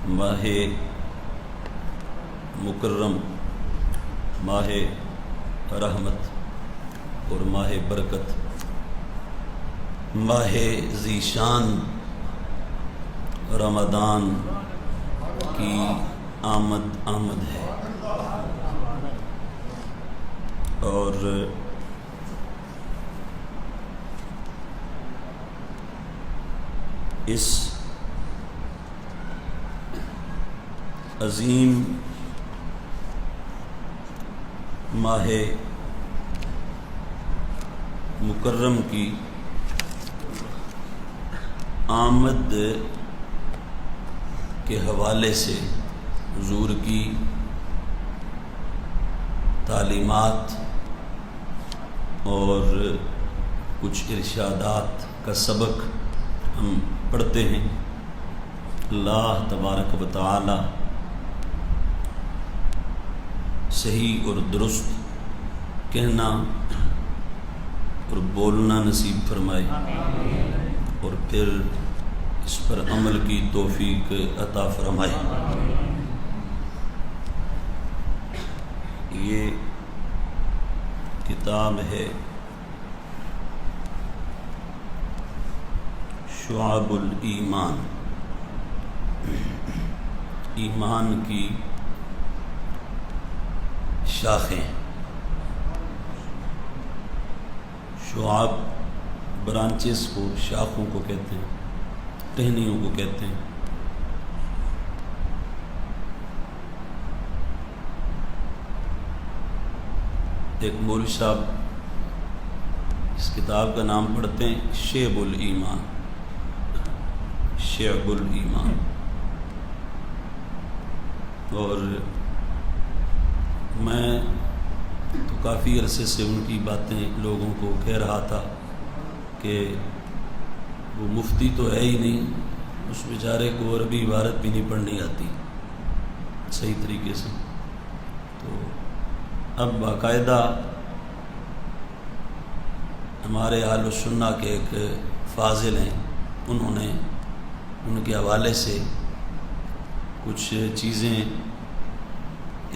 ماہ مکرم، ماہ رحمت اور ماہ برکت، ماہ ذیشان رمضان کی آمد ہے، اور اس عظیم ماہ مکرم کی آمد کے حوالے سے حضور کی تعلیمات اور کچھ ارشادات کا سبق ہم پڑھتے ہیں۔ اللہ تبارک و تعالی صحیح اور درست کہنا اور بولنا نصیب فرمائے، اور پھر اس پر عمل کی توفیق عطا فرمائے۔ یہ کتاب ہے شعب الایمان، ایمان کی شاخیں۔ شعب برانچز کو، شاخوں کو کہتے ہیں، ٹہنیوں کو کہتے ہیں۔ ایک مولوی صاحب اس کتاب کا نام پڑھتے ہیں شعب الایمان، شعب الایمان، اور میں تو کافی عرصے سے ان کی باتیں لوگوں کو کہہ رہا تھا کہ وہ مفتی تو ہے ہی نہیں، اس بیچارے کو عربی عبارت بھی نہیں پڑھنی آتی صحیح طریقے سے۔ تو اب باقاعدہ ہمارے اہل السنہ کے ایک فاضل ہیں، انہوں نے ان کے حوالے سے کچھ چیزیں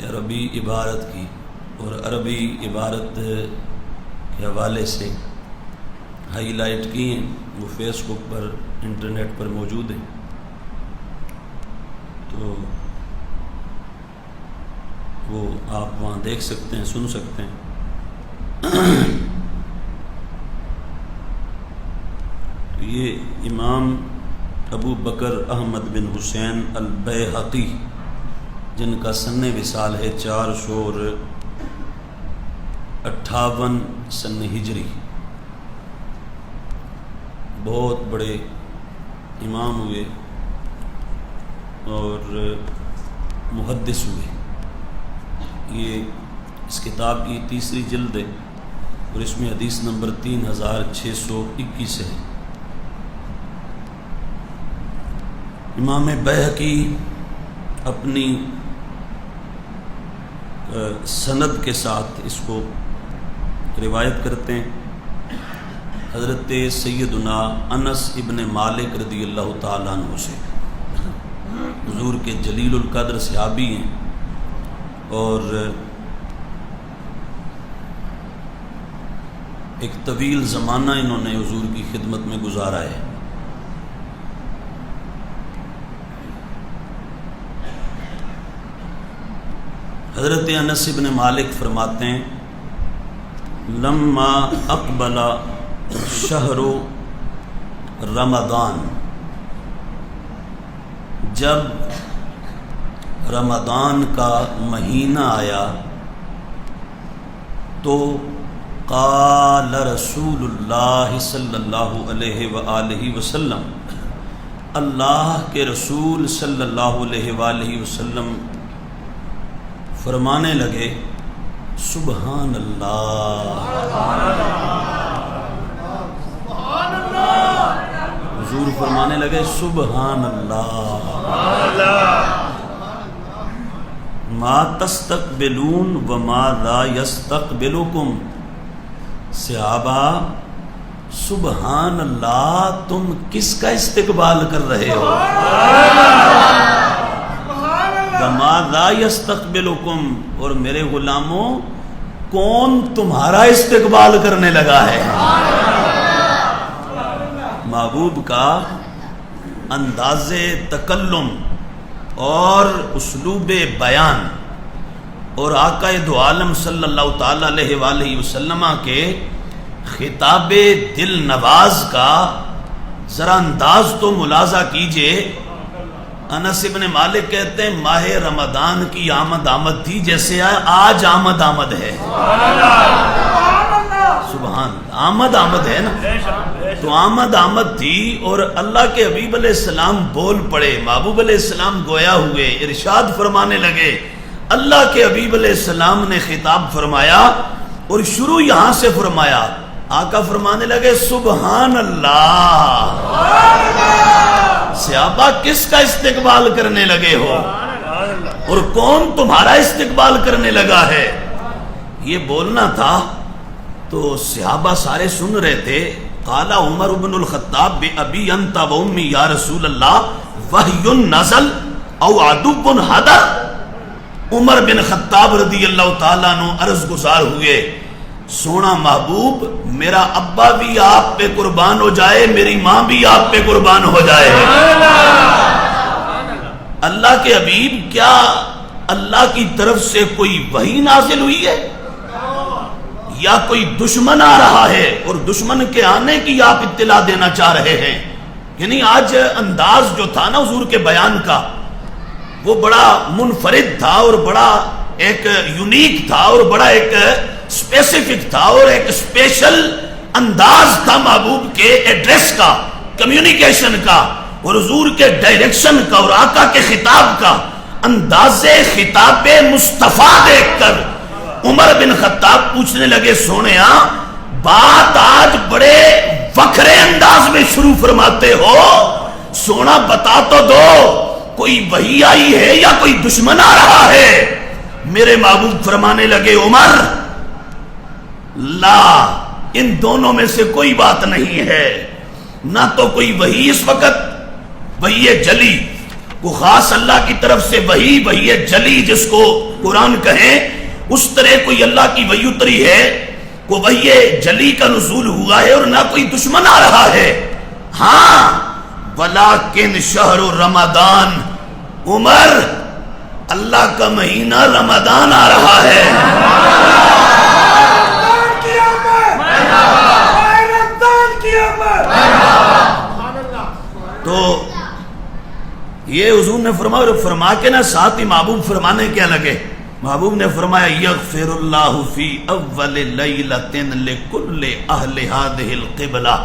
عربی عبارت کی اور عربی عبارت کے حوالے سے ہائی لائٹ کی ہیں، وہ فیس بک پر، انٹرنیٹ پر موجود ہیں، تو وہ آپ وہاں دیکھ سکتے ہیں، سن سکتے ہیں۔ تو یہ امام ابو بکر احمد بن حسین البیہقی، جن کا سن وصال ہے 458 سن ہجری، بہت بڑے امام ہوئے اور محدث ہوئے۔ یہ اس کتاب کی تیسری جلد ہے اور اس میں حدیث نمبر 3621 ہے۔ امام بیہقی اپنی سند کے ساتھ اس کو روایت کرتے ہیں حضرت سیدنا انس ابن مالک رضی اللہ تعالیٰ عنہ سے۔ حضور کے جلیل القدر صحابی ہیں اور ایک طویل زمانہ انہوں نے حضور کی خدمت میں گزارا ہے۔ حضرت انس ابن مالک فرماتے ہیں لما اقبل شہر رمضان، جب رمضان کا مہینہ آیا تو قال رسول اللہ صلی اللہ علیہ وآلہ وسلم، اللہ کے رسول صلی اللہ علیہ وآلہ وسلم فرمانے لگے سبحان اللہ، حضور فرمانے لگے سبحان اللہ، ما تستقبلون وما لا یستقبلکم، صحابہ سبحان اللہ تم کس کا استقبال کر رہے ہو؟ ماذا یستقبلکم، اور میرے غلاموں کون تمہارا استقبال کرنے لگا ہے؟ محبوب کا انداز تکلم اور اسلوب بیان اور آقا دو عالم صلی اللہ تعالی علیہ وآلہ وسلم کے خطاب دل نواز کا ذرا انداز تو ملاحظہ کیجئے۔ انس بن مالک کہتے ہیں ماہ رمضان کی آمد تھی جیسے آج آمد ہے۔ سبحان اللہ، آمد ہے نا، تو آمد تھی اور اللہ کے حبیب علیہ السلام بول پڑے، محبوب علیہ السلام گویا ہوئے، ارشاد فرمانے لگے۔ اللہ کے حبیب علیہ السلام نے خطاب فرمایا اور شروع یہاں سے فرمایا، آقا فرمانے لگے سبحان اللہ، صحابہ کس کا استقبال کرنے لگے ہو اور کون تمہارا استقبال کرنے لگا ہے؟ یہ بولنا تھا تو صحابہ سارے سن رہے تھے۔ قال عمر بن الخطاب بأبی انت و امی یا رسول اللہ وحی نزل او عدو حضر۔ عمر بن خطاب رضی اللہ تعالیٰ عنہ عرض گزار ہوئے، سونا محبوب میرا ابا بھی آپ پہ قربان ہو جائے، میری ماں بھی آپ پہ قربان ہو جائے۔ اللہ کے حبیب کیا اللہ کی طرف سے کوئی وحی نازل ہوئی ہے یا کوئی دشمن آ رہا ہے اور دشمن کے آنے کی آپ اطلاع دینا چاہ رہے ہیں؟ یعنی آج انداز جو تھا نا حضور کے بیان کا وہ بڑا منفرد تھا اور بڑا ایک یونیک تھا اور بڑا ایک اسپیسیفک تھا اور ایک اسپیشل انداز تھا محبوب کے ایڈریس کا، کمیونیکیشن کا اور حضور کے ڈائریکشن کا اور آقا کے خطاب کا۔ انداز خطاب مصطفیٰ دیکھ کر عمر بن خطاب پوچھنے لگے، سونیا بات آج بڑے وکھرے انداز میں شروع فرماتے ہو، سونا بتا تو دو کوئی وحی آئی ہے یا کوئی دشمن آ رہا ہے؟ میرے محبوب فرمانے لگے عمر لا، ان دونوں میں سے کوئی بات نہیں ہے، نہ تو کوئی وحی اس وقت وحی جلی، وہ خاص اللہ کی طرف سے وحی جلی جس کو قرآن کہیں اس طرح کوئی اللہ کی وحی اتری ہے، کوئی وحی جلی کا نزول ہوا ہے اور نہ کوئی دشمن آ رہا ہے۔ ہاں ولیکن شہر رمضان، عمر اللہ کا مہینہ رمضان آ رہا ہے۔ تو یہ حضور نے فرمایا اور فرما کے نا ساتھ ہی محبوب فرمانے کیا لگے؟ محبوب نے فرمایا یغفر اللہ فی اول لیلۃ لکل اہل ہذہ القبلہ،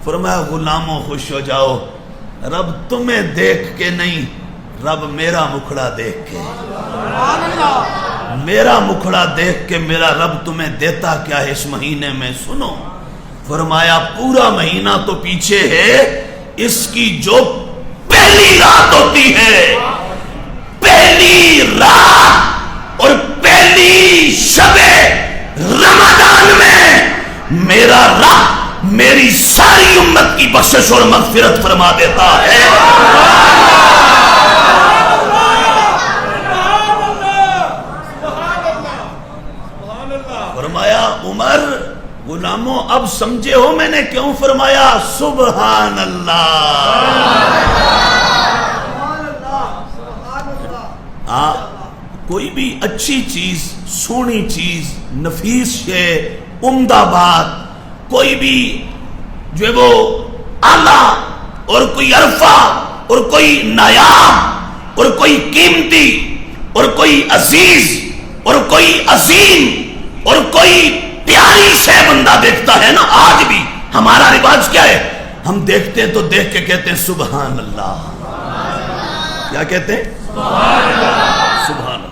فرمایا غلاموں خوش ہو جاؤ، رب تمہیں دیکھ کے نہیں، رب میرا مکھڑا دیکھ کے، میرا مکھڑا دیکھ کے میرا رب تمہیں دیتا کیا ہے اس مہینے میں؟ سنو، فرمایا پورا مہینہ تو پیچھے ہے، اس کی جو پہلی رات ہوتی ہے، پہلی رات اور پہلی شب رمضان میں میرا رب میری ساری امت کی بخشش اور مغفرت فرما دیتا ہے۔ فرمایا عمر غلاموں اب سمجھے ہو میں نے کیوں فرمایا سبحان اللہ؟ کوئی بھی اچھی چیز، سونی چیز، نفیس شے، عمدہ بات، کوئی بھی جو ہے وہ اعلیٰ اور کوئی عرفہ اور کوئی نایاب اور کوئی قیمتی اور کوئی عزیز اور کوئی عظیم اور کوئی پیاری سے بندہ دیکھتا ہے نا، آج بھی ہمارا رواج کیا ہے؟ ہم دیکھتے ہیں تو دیکھ کے کہتے ہیں سبحان اللہ۔ کیا کہتے ہیں؟ سبحان اللہ، سبحان اللہ۔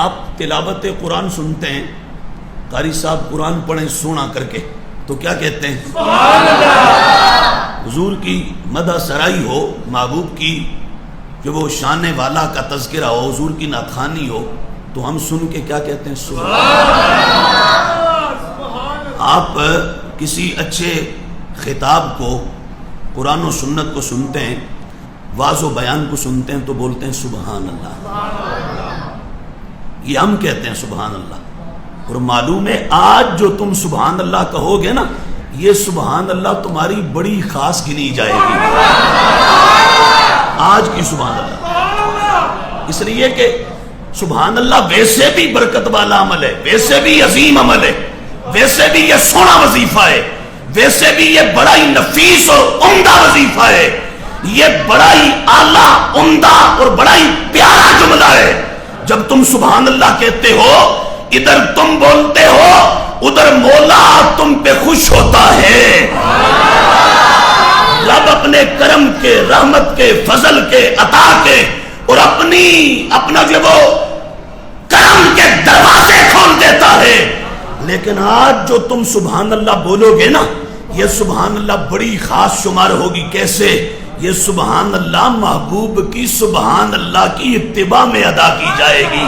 آپ تلاوت قرآن سنتے ہیں، قاری صاحب قرآن پڑھیں سونا کر کے تو کیا کہتے ہیں؟ سبحان اللہ۔ حضور کی مدح سرائی ہو، محبوب کی جو وہ شان والا کا تذکرہ ہو، حضور کی نعت خوانی ہو تو ہم سن کے کیا کہتے ہیں؟ سبحان اللہ۔ آپ کسی اچھے خطاب کو، قرآن و سنت کو سنتے ہیں، واعظ و بیان کو سنتے ہیں تو بولتے ہیں سبحان اللہ۔ یہ ہم کہتے ہیں سبحان اللہ، اور معلوم ہے آج جو تم سبحان اللہ کہو گے نا، یہ سبحان اللہ تمہاری بڑی خاص گنی جائے گی آج کی سبحان اللہ، اس لیے کہ سبحان اللہ ویسے بھی برکت والا عمل ہے، ویسے بھی عظیم عمل ہے، ویسے بھی یہ سونا وظیفہ ہے، ویسے بھی یہ بڑا ہی نفیس اور عمدہ وظیفہ ہے، یہ بڑا ہی اعلیٰ عمدہ اور بڑا ہی پیارا جملہ ہے۔ جب تم سبحان اللہ کہتے ہو، ادھر تم بولتے ہو، ادھر مولا تم پہ خوش ہوتا ہے۔ رب اپنے کرم کے، رحمت کے، فضل کے، عطا کے اور اپنا جو وہ کرم کے دروازے کھول دیتا ہے۔ لیکن آج جو تم سبحان اللہ بولو گے نا، یہ سبحان اللہ بڑی خاص شمار ہوگی۔ کیسے؟ یہ سبحان اللہ محبوب کی سبحان اللہ کی اتباع میں ادا کی جائے گی،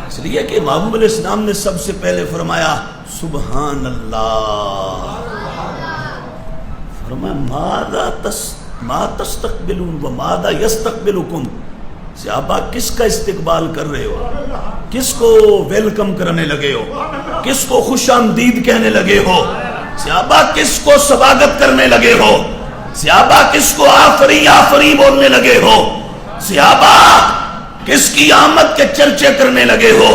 اس لیے کہ محبوب علیہ السلام نے سب سے پہلے فرمایا سبحان اللہ، فرمایا ما تستقبلون و ماذا یستقبلکم، صحابہ کس کا استقبال کر رہے ہو، کس کو ویلکم کرنے لگے ہو، کس کو خوش آمدید کہنے لگے ہو، صحابہ کس کو سواگت کرنے لگے ہو، صحابہ کس کو آفری آفری بولنے لگے ہو، صحابہ کس کی آمد کے چرچے کرنے لگے ہو،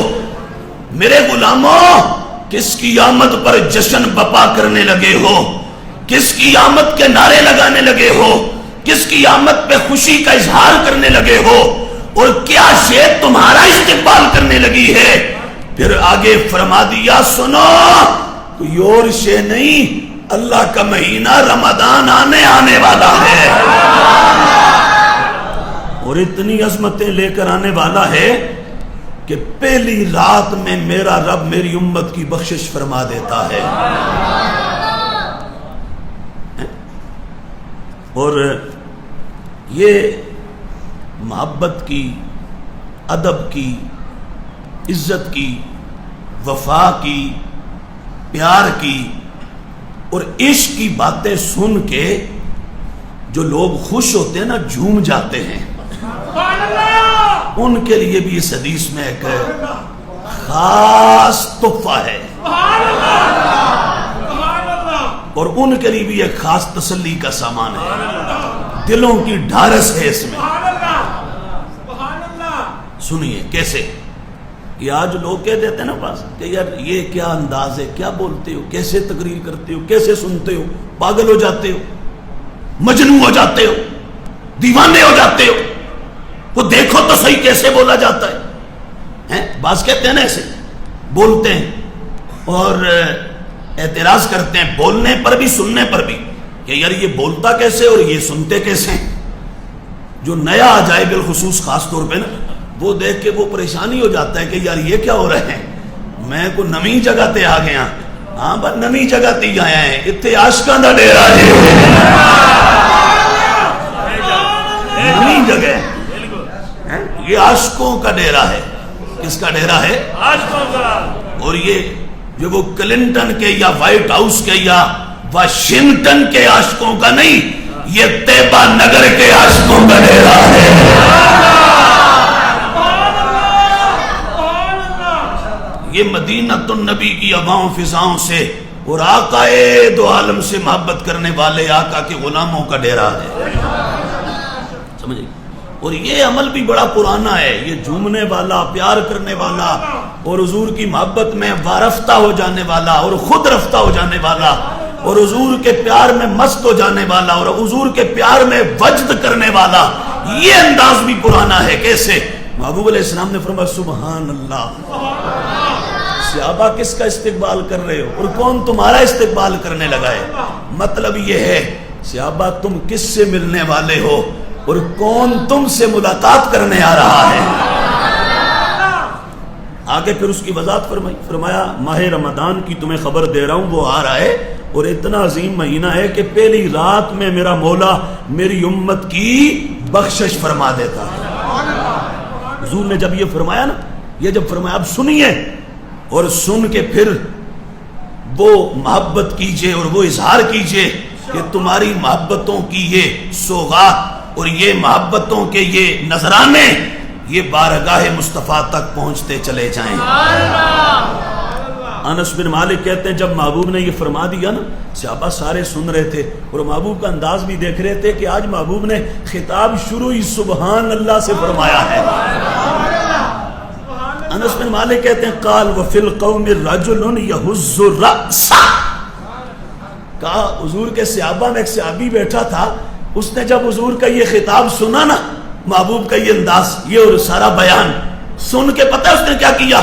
میرے غلاموں کس کی آمد پر جشن بپا کرنے لگے ہو، کس کی آمد کے نعرے لگانے لگے ہو، کس کی آمد پہ خوشی کا اظہار کرنے لگے ہو، اور کیا شے تمہارا استقبال کرنے لگی ہے۔ پھر آگے فرما دیا سنو، کوئی اور شے نہیں، اللہ کا مہینہ رمضان آنے والا ہے، اور اتنی عظمتیں لے کر آنے والا ہے کہ پہلی رات میں میرا رب میری امت کی بخشش فرما دیتا ہے۔ اور یہ محبت کی، ادب کی، عزت کی، وفا کی، پیار کی اور عشق کی باتیں سن کے جو لوگ خوش ہوتے ہیں نا، جھوم جاتے ہیں، ان کے لیے بھی اس حدیث میں ایک خاص تحفہ ہے، اور ان کے لیے بھی ایک خاص تسلی کا سامان ہے، دلوں کی ڈھارس ہے اس میں۔ سنیے کیسے، یہ آج لوگ کہہ دیتے ہیں نا بس کہ یار یہ کیا انداز ہے، کیا بولتے ہو، کیسے تقریر کرتے ہو، کیسے سنتے ہو، پاگل ہو جاتے ہو، مجنون ہو جاتے ہو، دیوانے ہو جاتے ہو، وہ دیکھو تو صحیح کیسے بولا جاتا ہے۔ بعض کہتے ہیں نا ایسے بولتے ہیں اور اعتراض کرتے ہیں، بولنے پر بھی سننے پر بھی، کہ یار یہ بولتا کیسے اور یہ سنتے کیسے ہیں۔ جو نیا آ جائے بالخصوص خاص طور پہ نا، وہ دیکھ کے وہ پریشانی ہو جاتا ہے کہ یار یہ کیا ہو رہا ہے، میں کو نمی جگہ تے آ گیا، ہاں بس نمی جگہ تے آیا ہے، اتنے عاشقاں دا ڈیرا ہے، نمی جگہ یہ عاشقوں کا ڈیرا ہے۔ کس کا ڈیرا ہے؟ عاشقوں کا۔ اور یہ جو وہ کلنٹن کے یا وائٹ ہاؤس کے یا واشنگٹن کے عاشقوں کا نہیں، یہ طیبہ نگر کے عاشقوں کا ڈیرا ہے۔ یہ مدینہ النبی کی ہواؤں فضاؤں سے اور آقا دو عالم سے محبت کرنے والے آقا کے غلاموں کا ڈیرا ہے، سمجھے۔ اور یہ عمل بھی بڑا پرانا ہے، یہ جھومنے والا، پیار کرنے والا اور حضور کی محبت میں وارفتہ ہو جانے والا اور خود رفتہ ہو جانے والا اور حضور کے پیار میں مست ہو جانے والا اور حضور کے پیار میں وجد کرنے والا، یہ انداز بھی پرانا ہے۔ کیسے؟ محبوب علیہ السلام نے فرمایا سبحان اللہ۔ صحابہ کس کا استقبال کر رہے ہو اور کون تمہارا استقبال کرنے لگا ہے؟ مطلب یہ ہے صحابہ تم کس سے ملنے والے ہو اور کون تم سے ملاقات کرنے آ رہا ہے۔ آگے پھر اس کی وضاحت فرمائی، فرمایا ماہ رمضان کی تمہیں خبر دے رہا ہوں، وہ آ رہا ہے اور اتنا عظیم مہینہ ہے کہ پہلی رات میں میرا مولا میری امت کی بخشش فرما دیتا ہے۔ حضور نے جب یہ فرمایا نا، یہ جب فرمایا اب سنیے اور سن کے پھر وہ محبت کیجئے اور وہ اظہار کیجئے کہ تمہاری محبتوں کی یہ سوغات اور یہ محبتوں کے یہ نذرانے یہ بارگاہ مصطفیٰ تک پہنچتے چلے جائیں۔ انس بن مالک کہتے ہیں جب محبوب نے یہ فرما دیا نا، صحابہ سارے سن رہے تھے اور محبوب کا انداز بھی دیکھ رہے تھے کہ آج محبوب نے خطاب شروع ہی سبحان اللہ سے فرمایا ہے۔ انس بن مالک کہتے ہیں قال وفی القوم رجل یہز الرأس، کہا حضور کے صحابہ میں ایک صحابی بیٹھا تھا، اس نے جب حضور کا یہ خطاب سنا نا، محبوب کا یہ انداز، یہ اور سارا بیان سن کے پتہ اس نے کیا کیا؟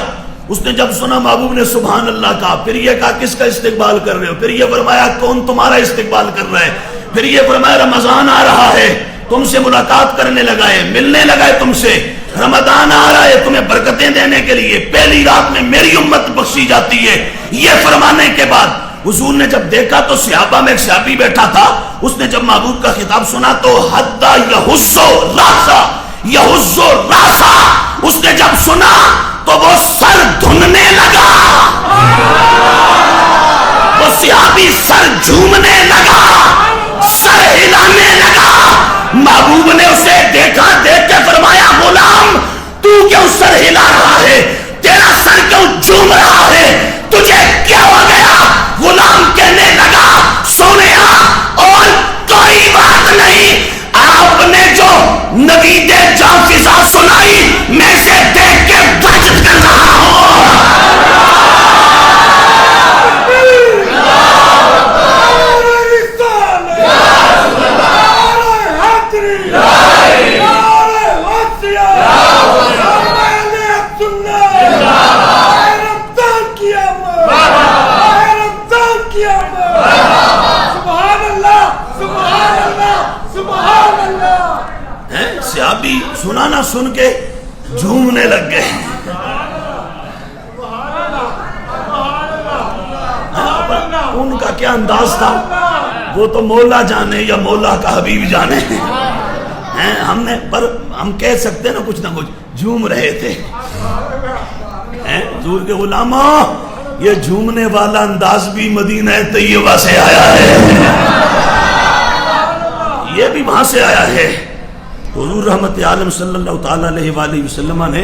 اس نے جب سنا محبوب نے سبحان اللہ کہا، پھر یہ کہا کس کا استقبال کر رہے ہو؟ پھر یہ فرمایا کون تمہارا استقبال کر رہا ہے؟ پھر یہ فرمایا رمضان آ رہا ہے، تم سے ملاقات کرنے لگا ہے، ملنے لگا ہے تم سے، رمضان آ رہا ہے تمہیں برکتیں دینے کے لیے، پہلی رات میں میری امت بخشی جاتی ہے۔ یہ فرمانے کے بعد حضور نے جب دیکھا تو صحابہ میں ایک صحابی بیٹھا تھا، اس نے جب محبوب کا خطاب سنا تو حتی یہزو راسا، یہزو راسا، اس نے جب سنا تو وہ سر دھننے لگا، وہ صحابی سر جھومنے لگا، سر ہلانے لگا۔ محبوب نے اسے دیکھا، دیکھ کے فرمایا غلام تو کیوں سر ہلا رہا ہے؟ تیرا سر کیوں جھوم رہا ہے؟ تجھے کیا ہو گیا؟ غلام کہنے لگا سونیا اور کوئی بات نہیں، آپ نے جو نوید جافزہ سنائی میں سے دیکھ کے بچت کر رہا ہوں۔ صحابی سنا نہ سن کے جھومنے لگ گئے۔ ان کا کیا انداز تھا وہ تو مولا جانے یا مولا کا حبیب جانے، ہم نے پر ہم کہہ سکتے نا کچھ نہ کچھ جھوم رہے تھے۔ حضور کے غلاموں یہ جھومنے والا انداز بھی مدینہ طیبہ سے آیا ہے، یہ بھی وہاں سے آیا ہے۔ حضور رحمت عالم صلی اللہ تعالیٰ علیہ وآلہ وسلم نے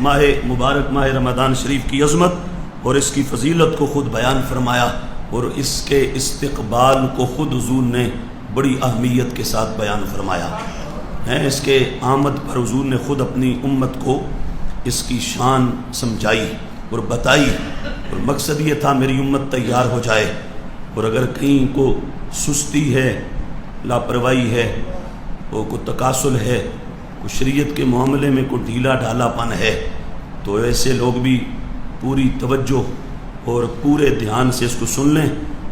ماہ مبارک ماہ رمضان شریف کی عظمت اور اس کی فضیلت کو خود بیان فرمایا، اور اس کے استقبال کو خود حضور نے بڑی اہمیت کے ساتھ بیان فرمایا ہے۔ اس کے آمد پر حضور نے خود اپنی امت کو اس کی شان سمجھائی اور بتائی، اور مقصد یہ تھا میری امت تیار ہو جائے، اور اگر کہیں کو سستی ہے، لاپرواہی ہے، وہ کوئی تکاسل ہے، کوئی شریعت کے معاملے میں کوئی ڈھیلا ڈھالا پن ہے، تو ایسے لوگ بھی پوری توجہ اور پورے دھیان سے اس کو سن لیں،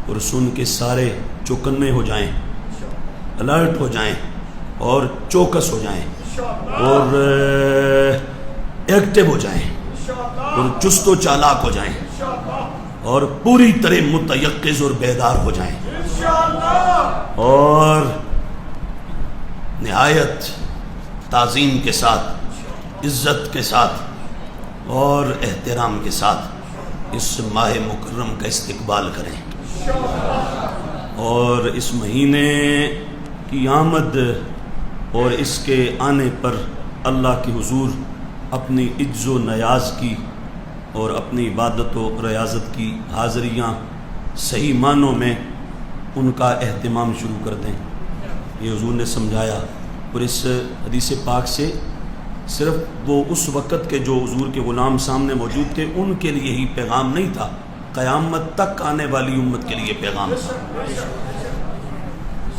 اور سن کے سارے چوکنے ہو جائیں، الرٹ ہو جائیں اور چوکس ہو جائیں اور ایکٹیو ہو جائیں اور چست و چالاک ہو جائیں اور پوری طرح متیقظ اور بیدار ہو جائیں، اور نہایت تعظیم کے ساتھ، عزت کے ساتھ اور احترام کے ساتھ اس ماہ مکرم کا استقبال کریں، اور اس مہینے کی آمد اور اس کے آنے پر اللہ کی حضور اپنی عجز و نیاز کی اور اپنی عبادت و ریاضت کی حاضریاں صحیح معنوں میں ان کا اہتمام شروع کر دیں، یہ حضور نے سمجھایا۔ اور اس حدیث پاک سے صرف وہ اس وقت کے جو حضور کے غلام سامنے موجود تھے ان کے لیے ہی پیغام نہیں تھا، قیامت تک آنے والی امت کے لیے پیغام تھا۔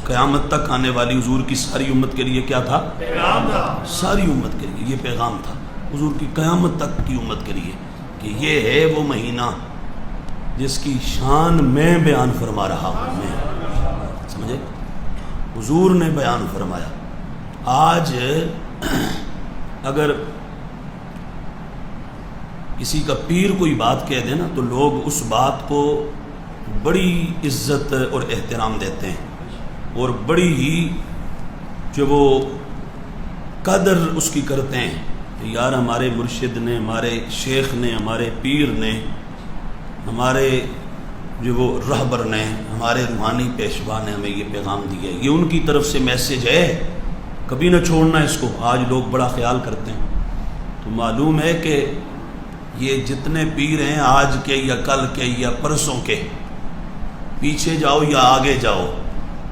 قیامت تک آنے والی حضور کی ساری امت کے لیے کیا تھا؟ پیغام تھا۔ ساری امت کے لیے یہ پیغام تھا، حضور کی قیامت تک کی امت کے لیے، کہ یہ ہے وہ مہینہ جس کی شان میں بیان فرما رہا ہوں، میں سمجھے، حضور نے بیان فرمایا۔ آج اگر کسی کا پیر کوئی بات کہہ دے نا تو لوگ اس بات کو بڑی عزت اور احترام دیتے ہیں، اور بڑی ہی جو وہ قدر اس کی کرتے ہیں کہ یار ہمارے مرشد نے، ہمارے شیخ نے، ہمارے پیر نے، ہمارے جو وہ رہبر نے، ہمارے روحانی پیشوا نے ہمیں یہ پیغام دیا ہے، یہ ان کی طرف سے میسج ہے، کبھی نہ چھوڑنا اس کو۔ آج لوگ بڑا خیال کرتے ہیں تو معلوم ہے کہ یہ جتنے پیر ہیں آج کے یا کل کے یا پرسوں کے، پیچھے جاؤ یا آگے جاؤ،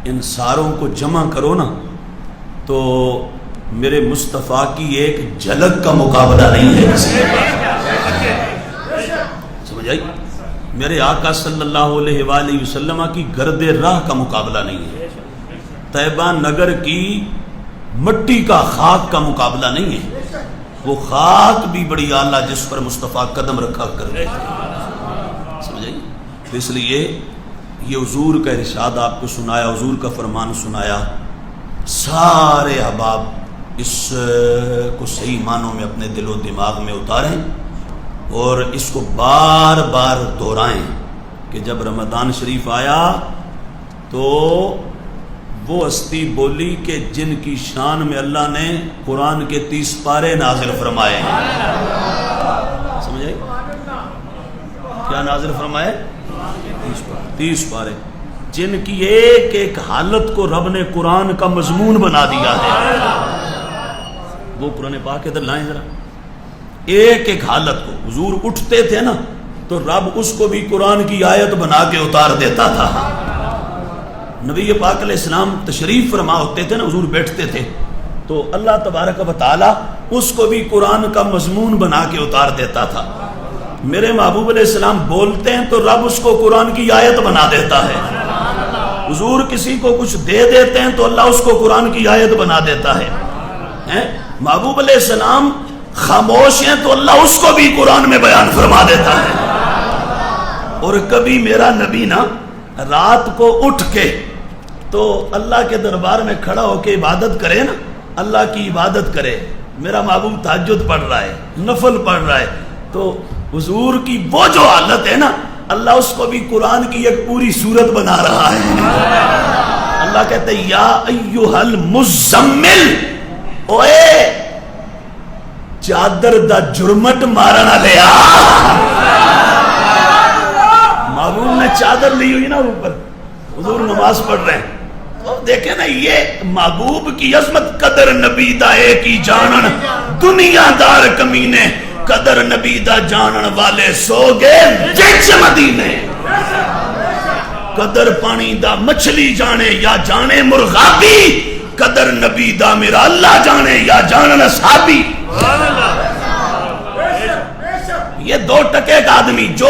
ان ساروں کو جمع کرو نا تو میرے مصطفیٰ کی ایک جھلک کا مقابلہ نہیں ہے کسی کے۔ سمجھ آئی؟ میرے آقا صلی اللہ علیہ وآلہ وسلم کی گرد راہ کا مقابلہ نہیں ہے، طیبہ نگر کی مٹی کا خاک کا مقابلہ نہیں ہے، وہ خاک بھی بڑی اعلیٰ جس پر مصطفیٰ قدم رکھا کرتے تھے۔ سمجھ آئی؟ اس لیے یہ حضور کا ارشاد آپ کو سنایا، حضور کا فرمان سنایا، سارے احباب اس کو صحیح معنوں میں اپنے دل و دماغ میں اتاریں اور اس کو بار بار دہرائیں کہ جب رمضان شریف آیا تو وہ ہستی بولی کہ جن کی شان میں اللہ نے قرآن کے 30 پارے نازل فرمائے ہیں۔ سمجھ آئی؟ کیا نازل فرمائے؟ 30 پارے، جن کی ایک ایک حالت کو رب نے قرآن کا مضمون بنا دیا ہے۔ وہ قرآن پاک ادھر لائیں ذرا، ایک ایک حالت کو حضور اٹھتے تھے نا تو رب اس کو بھی قرآن کی آیت بنا کے اتار دیتا تھا۔ نبی پاک علیہ السلام تشریف فرما ہوتے تھے نا، حضور بیٹھتے تھے تو اللہ تبارک و تعالی اس کو بھی قرآن کا مضمون بنا کے اتار دیتا تھا۔ میرے محبوب علیہ السلام بولتے ہیں تو رب اس کو قرآن کی آیت بنا دیتا ہے۔ حضور کسی کو کچھ دے دیتے ہیں تو اللہ اس کو قرآن کی آیت بنا دیتا ہے۔ محبوب علیہ السلام خاموش ہیں تو اللہ اس کو بھی قرآن میں بیان فرما دیتا ہے۔ اور کبھی میرا نبی نا رات کو اٹھ کے تو اللہ کے دربار میں کھڑا ہو کے عبادت کرے نا، اللہ کی عبادت کرے، میرا محبوب تہجد پڑھ رہا ہے، نفل پڑھ رہا ہے، تو حضور کی وہ جو حالت ہے نا اللہ اس کو بھی قرآن کی ایک پوری صورت بنا رہا ہے۔ اللہ کہتے ہیں یا ایھا المزمل، اوے چادر دا جرمٹ مارنا لیا۔ محبوب نے چادر لی ہوئی نا اوپر، حضور نماز پڑھ رہے ہیں، تو دیکھیں نا یہ محبوب کی عظمت، قدر نبی دا ایک ہی جانن دنیا دار کمینے، قدر نبی دا جانن والے سو گئے وچ مدینے۔ قدر پانی دا مچھلی جانے یا جانے مرغابی، قدر نبی دا میرا اللہ جانے یا جانن اصحابی۔ یہ 2 ٹکے کا آدمی جو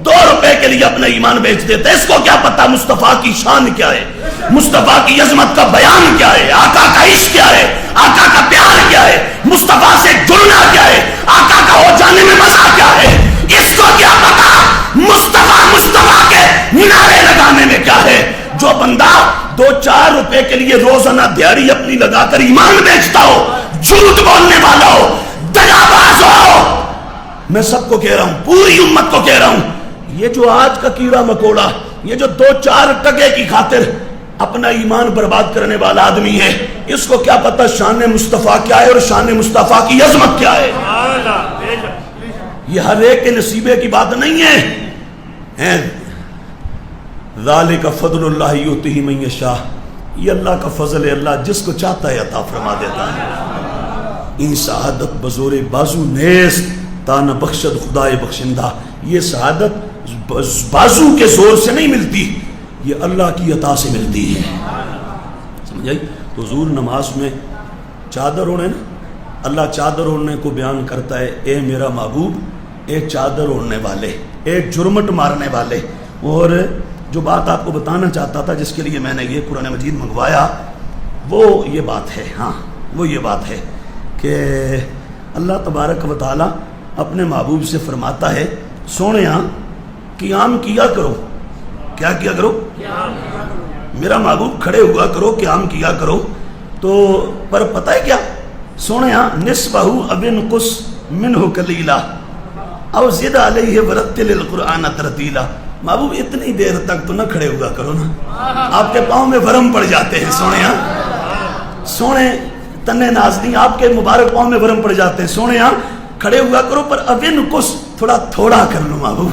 2 روپے کے لیے اپنا ایمان بیچ دیتا ہے، اس کو کیا پتا مصطفیٰ کی شان کیا ہے، مصطفیٰ کی عظمت کا بیان کیا ہے، آقا کا عشق کیا ہے، آقا کا پیار کیا ہے، مصطفیٰ سے جڑنا کیا ہے، آقا کا ہو جانے میں مزہ کیا ہے، اس کو کیا پتا مصطفیٰ کے نعرے لگانے میں کیا ہے۔ جو بندہ 2-4 روپے کے لیے روزانہ دیہڑی اپنی لگا کر ایمان بیچتا ہو، جھوٹ بولنے والا ہو، دغاباز ہو، میں سب کو کہہ رہا ہوں، پوری امت کو کہہ رہا ہوں، یہ جو آج کا کیڑا مکوڑا، یہ جو 2-4 ٹکے کی خاطر اپنا ایمان برباد کرنے والا آدمی ہے، اس کو کیا پتا شان مصطفیٰ کیا ہے اور شان مصطفیٰ کی عظمت کیا ہے۔ یہ ہر ایک کے نصیبے کی بات نہیں ہے۔ ذالک فضل اللہ یؤتیہ من یشاء، یہ اللہ کا فضل ہے، اللہ جس کو چاہتا ہے عطا فرما دیتا ہے۔ این سعادت بزور بازو نیست تانا بخشد خدائے بخشندہ، یہ سعادت بازو کے زور سے نہیں ملتی، یہ اللہ کی عطا سے ملتی ہے۔ سمجھ آئی؟ تو حضور نماز میں چادر اوڑھے نا، اللہ چادر اوڑھنے کو بیان کرتا ہے، اے میرا محبوب، اے چادر اوڑھنے والے، اے جرمٹ مارنے والے۔ اور جو بات آپ کو بتانا چاہتا تھا، جس کے لیے میں نے یہ قرآن مجید منگوایا، وہ یہ بات ہے، ہاں وہ یہ بات ہے کہ اللہ تبارک و تعالی اپنے محبوب سے فرماتا ہے، سونیا قیام کیا کرو، کیا کیا کرو، میرا محبوب کھڑے ہوا کرو، قیام کیا کرو، تو پر پتہ ہے کیا، سونیا نصفہ او انقص منہ قلیلا او زد علیہ ورتل القرآن ترتیلا۔ محبوب اتنی دیر تک تو نہ کھڑے ہوا کرو نا، آپ کے پاؤں میں ورم پڑ جاتے ہیں، سونیا سونے تنے نازنی آپ کے مبارک پاؤں میں ورم پڑ جاتے ہیں، سونیا کھڑے ہوا کرو، پر ابن کس تھوڑا تھوڑا کر لو محبوب۔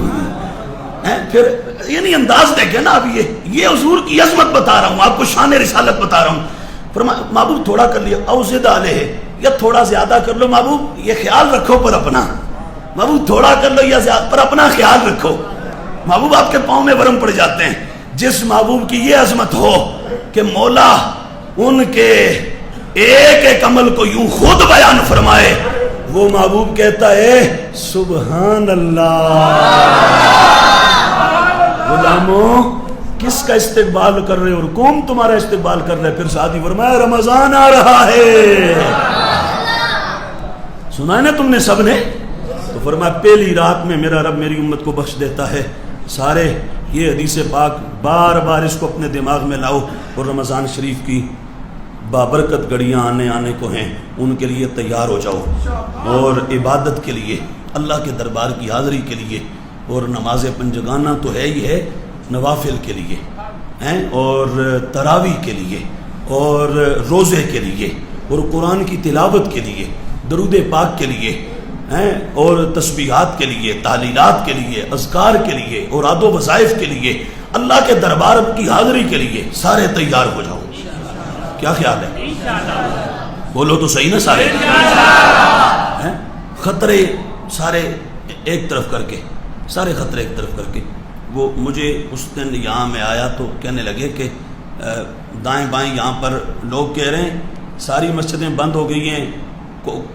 پھر یعنی انداز دیکھیں نا، اب یہ حضور کی عظمت بتا رہا ہوں، آپ کو شان رسالت بتا رہا ہوں۔ محبوب تھوڑا کر لیا، او زد علیہ، یا تھوڑا زیادہ کر لو محبوب یہ خیال رکھو پر اپنا، محبوب تھوڑا کر لو یا زیادہ پر اپنا خیال رکھو. محبوب آپ کے پاؤں میں ورم پڑ جاتے ہیں. جس محبوب کی یہ عظمت ہو کہ مولا ان کے ایک ایک عمل کو یوں خود بیان فرمائے، وہ محبوب کہتا ہے سبحان اللہ. غلاموں کس کا استقبال کر رہے ہو اور کون تمہارا استقبال کر رہے. پھر ساتھی فرمایا رمضان آ رہا ہے. سنا ہے نا تم نے سب نے. تو فرمایا پہلی رات میں میرا رب میری امت کو بخش دیتا ہے. سارے یہ حدیث پاک بار بار اس کو اپنے دماغ میں لاؤ. اور رمضان شریف کی بابرکت گھڑیاں آنے کو ہیں، ان کے لیے تیار ہو جاؤ. اور عبادت کے لیے، اللہ کے دربار کی حاضری کے لیے، اور نماز پنجگانہ تو ہے ہی ہے، نوافل کے لیے ہیں، اور تراویح کے لیے، اور روزے کے لیے، اور قرآن کی تلاوت کے لیے، درود پاک کے لیے ہیں، اور تسبیحات کے لیے، تحلیلات کے لیے، اذکار کے لیے، اور عاد و وظائف کے لیے، اللہ کے دربار کی حاضری کے لیے سارے تیار ہو جاؤ. کیا خیال ہے؟ بولو تو صحیح نا سارے. خطرے سارے ایک طرف کر کے، سارے خطرے ایک طرف کر کے. وہ مجھے اس دن یہاں میں آیا تو کہنے لگے کہ دائیں بائیں یہاں پر لوگ کہہ رہے ہیں ساری مسجدیں بند ہو گئی ہیں،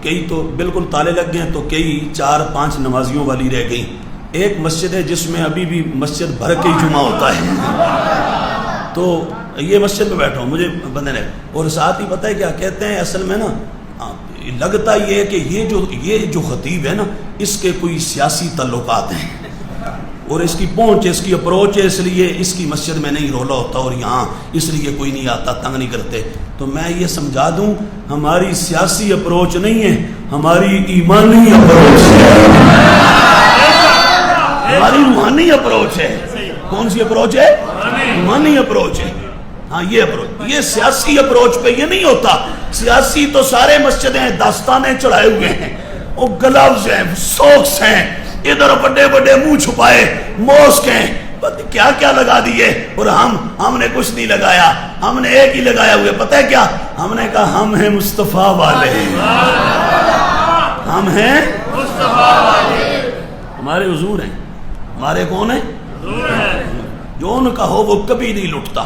کئی تو بالکل تالے لگ گئے ہیں، تو کئی 4-5 نمازیوں والی رہ گئی. ایک مسجد ہے جس میں ابھی بھی مسجد بھر کے ہی جمعہ ہوتا ہے. تو یہ مسجد میں بیٹھا ہوں، مجھے بندے نے، اور ساتھ ہی پتہ ہے کیا کہتے ہیں، اصل میں نا لگتا یہ ہے کہ یہ جو خطیب ہے نا اس کے کوئی سیاسی تعلقات ہیں، اور اس کی پہنچ، اس کی اپروچ ہے، اس لیے اس کی مسجد میں نہیں رولا ہوتا اور یہاں اس لیے کوئی نہیں آتا، تنگ نہیں کرتے. تو میں یہ سمجھا دوں ہماری سیاسی اپروچ نہیں ہے، ہماری ایمانی اپروچ ہے، ہماری روحانی اپروچ ہے. کون سی اپروچ ہے؟ ایمانی اپروچ ہے. ہاں یہ اپروچ، یہ سیاسی اپروچ پہ یہ نہیں ہوتا. سیاسی تو سارے مسجدیں داستانیں چڑھائے ہوئے ہیں، وہ گلوز ہیں، سوکس ہیں، ادھر بڑے بڑے منہ چھپائے، موسک ہیں، کیا کیا لگا دیے. اور ہم نے کچھ نہیں لگایا، ہم نے ایک ہی لگایا ہوئے. پتہ ہے کیا؟ ہم نے کہا ہم ہیں مصطفیٰ والے، ہم ہیں مصطفیٰ والے. ہمارے حضور ہیں. ہمارے کون ہیں؟ جو ان کا ہو وہ کبھی نہیں لٹتا،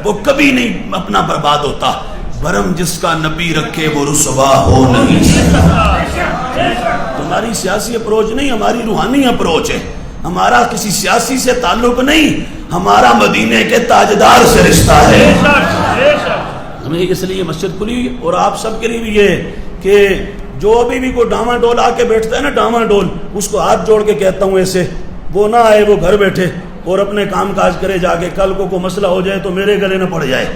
وہ کبھی نہیں اپنا برباد ہوتا. بھرم جس کا نبی رکھے وہ رسوا ہو نہیں سکتا. ہماری سیاسی اپروچ نہیں، ہماری روحانی اپروچ ہے. ہمارا کسی سیاسی سے تعلق نہیں، ہمارا مدینے کے تاجدار سے رشتہ ہے. ہمیں اس لیے مسجد کھلی، اور آپ سب کے لیے بھی یہ کہ جو ابھی بھی کوئی ڈاما ڈول آ کے بیٹھتا ہے نا، ڈاما ڈول، اس کو ہاتھ جوڑ کے کہتا ہوں ایسے، وہ نہ آئے، وہ گھر بیٹھے اور اپنے کام کاج کرے جا کے، کل کو کوئی مسئلہ ہو جائے تو میرے گلے نہ پڑ جائے.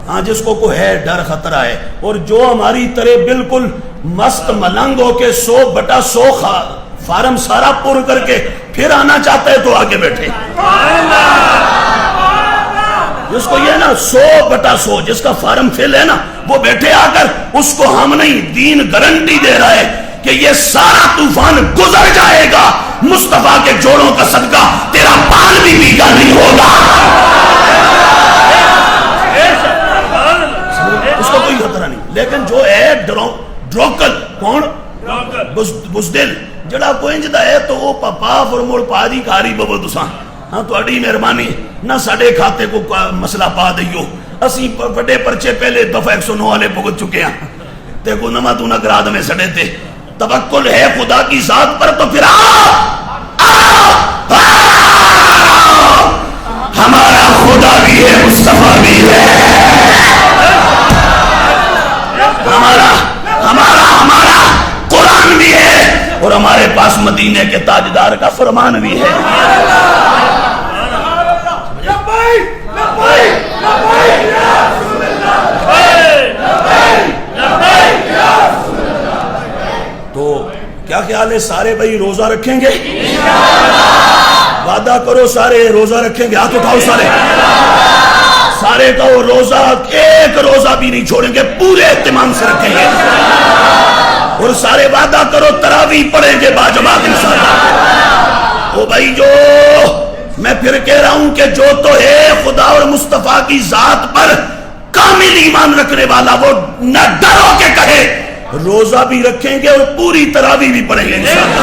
ہاں جس کو کوئی ہے ڈر خطرہ ہے، اور جو ہماری طرح بالکل مست ملنگ ہو کے 100/100 فارم سارا پر کر کے پھر آنا چاہتا ہے تو آگے بیٹھے. جس کو یہ نا 100/100 جس کا فارم فل ہے نا، وہ بیٹھے آ کر. اس کو ہم نہیں، دین گارنٹی دے رہا ہے کہ یہ سارا طوفان گزر جائے گا، مصطفیٰ کے جوڑوں کا صدقہ تیرا بال بھی بھیگا نہیں ہوگا. اس کو کوئی خطرہ نہیں. لیکن جو ہے ڈروکل، کون؟ بزدل، جڑا کوئی انجدہ ہے تو وہ پاپا فرمول پا دی کاری بابا دسان. ہاں تو اڈی مہربانی نہ ساڑھے کھاتے کو مسئلہ پا دیو. اسی بڑے پرچے پہلے دفعہ 109 والے بھگت چکے ہیں، تے کو نمہ تو نہ گراد میں سڑے تھے. توکل ہے خدا کی ذات پر تو پھر ہمارا خدا بھی ہے، مصطفیٰ بھی ہے، ہمارا قرآن بھی ہے، اور ہمارے پاس مدینے کے تاجدار کا فرمان بھی ہے. تو کیا خیال ہے سارے بھائی روزہ رکھیں گے؟ وعدہ کرو سارے روزہ رکھیں گے. ہاتھ اٹھاؤ سارے کہو روزہ، ایک روزہ بھی نہیں چھوڑیں گے، پورے اہتمام سے رکھیں گے. اور سارے وعدہ کرو تراویح پڑھیں گے باجماعت انشاءاللہ. او بھائی جو میں پھر کہہ رہا ہوں کہ جو تو ہے خدا اور مصطفیٰ کی ذات پر کامل ایمان رکھنے والا، وہ نہ ڈرو کے کہے روزہ بھی رکھیں گے اور پوری تراویح بھی پڑھیں گے انشاءاللہ،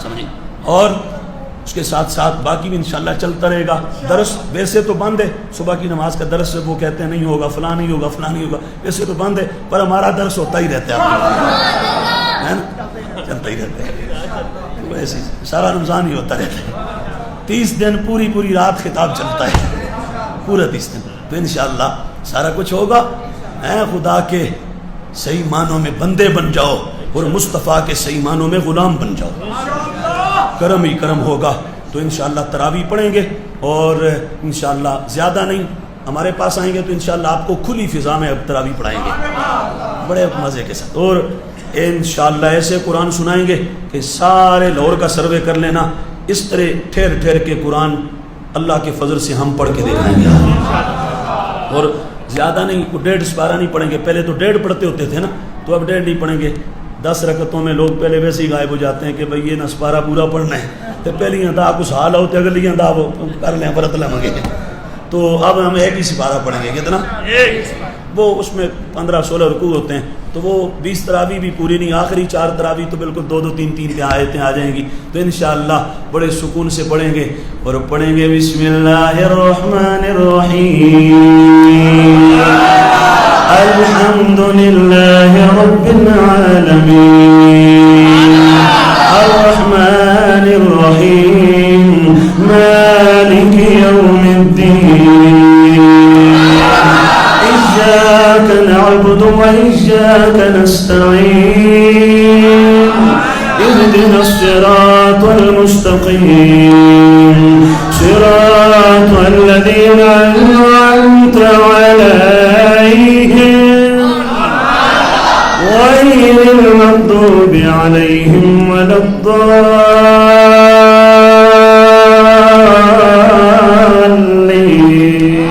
سمجھیں، اور اس کے ساتھ ساتھ باقی بھی انشاءاللہ چلتا رہے گا۔ درس ویسے تو بند ہے، صبح کی نماز کا درس وہ کہتے ہیں نہیں ہوگا، فلاں نہیں ہوگا، فلاں نہیں ہوگا، ویسے تو بند ہے، پر ہمارا درس ہوتا ہی رہتا ہے نا، چلتا ہی رہتا ہے، ویسے سارا رمضان ہی ہوتا رہتا ہے، 30 دن پوری رات خطاب چلتا ہے، پورا 30 دن، تو انشاءاللہ سارا کچھ ہوگا۔ اے خدا کے صحیح معنوں میں بندے بن جاؤ اور مصطفیٰ کے صحیح معنوں میں غلام بن جاؤ، کرم ہی کرم ہوگا۔ تو انشاءاللہ تراویح پڑھیں گے اور انشاءاللہ زیادہ نہیں، ہمارے پاس آئیں گے تو انشاءاللہ آپ کو کھلی فضا میں اب تراویح پڑھائیں گے بڑے مزے کے ساتھ، اور انشاءاللہ ایسے قرآن سنائیں گے کہ سارے لاہور کا سروے کر لینا، اس طرح ٹھہر ٹھہر کے قرآن اللہ کے فضل سے ہم پڑھ کے دکھائیں گے، اور زیادہ نہیں، 1.5 سپارہ نہیں پڑھیں گے، پہلے تو 1.5 پڑھتے ہوتے تھے نا، تو اب 1.5 نہیں پڑھیں گے، 10 رکعتوں میں لوگ پہلے ویسے ہی غائب ہو جاتے ہیں کہ بھئی یہ نہ سپارہ پورا پڑھنا ہے، تو پہلی ادا کچھ حال ہوتے اگلی ادا وہ کر لیں برت لیں گے، تو اب ہم ایک ہی سپارہ پڑھیں گے، کتنا؟ وہ اس میں 15-16 رکوع ہوتے ہیں، تو وہ 20 تراویح بھی پوری نہیں، آخری 4 تراویح تو بالکل 2-2 3-3 آیتیں آ جائیں گی، تو انشاءاللہ بڑے سکون سے پڑھیں گے، اور پڑھیں گے بسم اللہ الرحمن الرحیم الحمد للہ رب العالمین الرحمن الرحیم مالک یوم الدین إياك نعبد وإياك نستعين اهدنا الصراط المستقيم صراط الذين أنعمت عليهم غير المغضوب عليهم ولا الضالين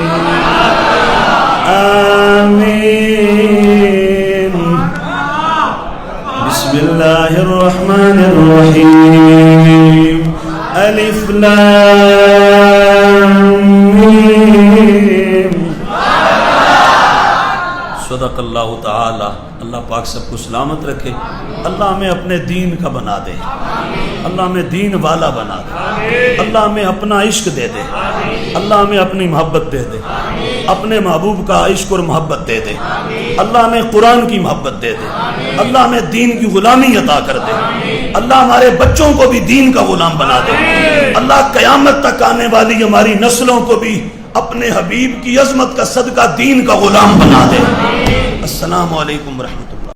آمين بسم الله الرحمن الرحيم ألف لام ميم صدق اللہ تعالی۔ اللہ پاک سب کو سلامت رکھے، اللہ ہمیں اپنے دین کا بنا دے، اللہ ہمیں دین والا بنا دے، اللہ ہمیں اپنا عشق دے دے، اللہ ہمیں اپنی محبت دے دے، اپنے محبوب کا عشق اور محبت دے دے، اللہ ہمیں قرآن کی محبت دے دے، اللہ ہمیں دین کی غلامی عطا کر دے، اللہ ہمارے بچوں کو بھی دین کا غلام بنا دے، اللہ قیامت تک آنے والی ہماری نسلوں کو بھی اپنے حبیب کی عظمت کا صدقہ دین کا غلام بنا دے۔ السلام علیکم ورحمۃ اللہ۔